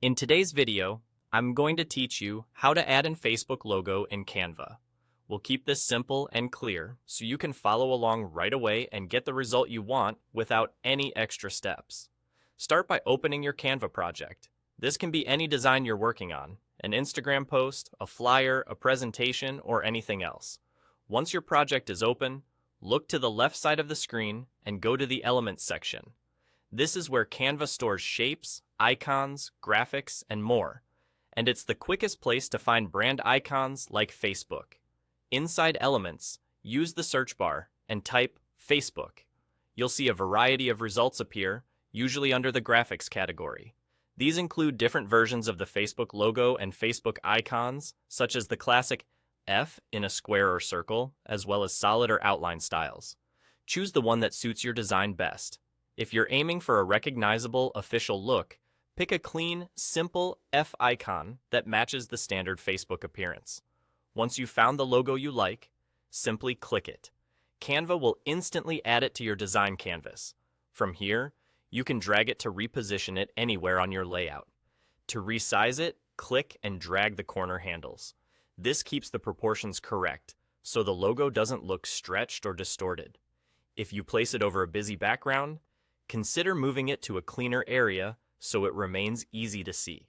In today's video, I'm going to teach you how to add an Facebook logo in Canva. We'll keep this simple and clear so you can follow along right away and get the result you want without any extra steps. Start by opening your Canva project. This can be any design you're working on, an Instagram post, a flyer, a presentation, or anything else. Once your project is open, look to the left side of the screen and go to the Elements section. This is where Canva stores shapes, icons, graphics, and more. And it's the quickest place to find brand icons like Facebook. Inside Elements, use the search bar and type Facebook. You'll see a variety of results appear, usually under the graphics category. These include different versions of the Facebook logo and Facebook icons, such as the classic F in a square or circle, as well as solid or outline styles. Choose the one that suits your design best. If you're aiming for a recognizable, official look, pick a clean, simple F icon that matches the standard Facebook appearance. Once you've found the logo you like, simply click it. Canva will instantly add it to your design canvas. From here, you can drag it to reposition it anywhere on your layout. To resize it, click and drag the corner handles. This keeps the proportions correct, so the logo doesn't look stretched or distorted. If you place it over a busy background, consider moving it to a cleaner area so it remains easy to see.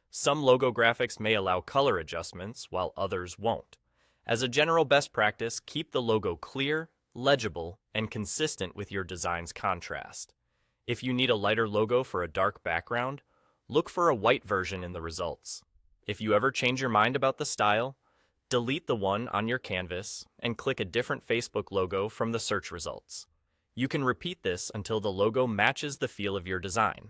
Some logo graphics may allow color adjustments, while others won't. As a general best practice, keep the logo clear, legible, and consistent with your design's contrast. If you need a lighter logo for a dark background, look for a white version in the results. If you ever change your mind about the style, delete the one on your canvas and click a different Facebook logo from the search results. You can repeat this until the logo matches the feel of your design.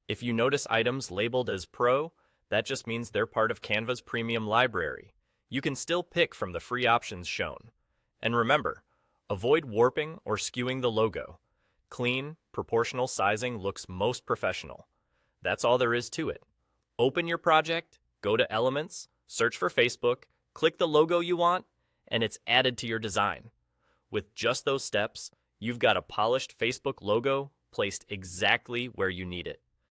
If you notice items labeled as Pro, that just means they're part of Canva's premium library. You can still pick from the free options shown. And remember, avoid warping or skewing the logo. Clean, proportional sizing looks most professional. That's all there is to it. Open your project, go to Elements, search for Facebook, click the logo you want, and it's added to your design. With just those steps, you've got a polished Facebook logo placed exactly where you need it.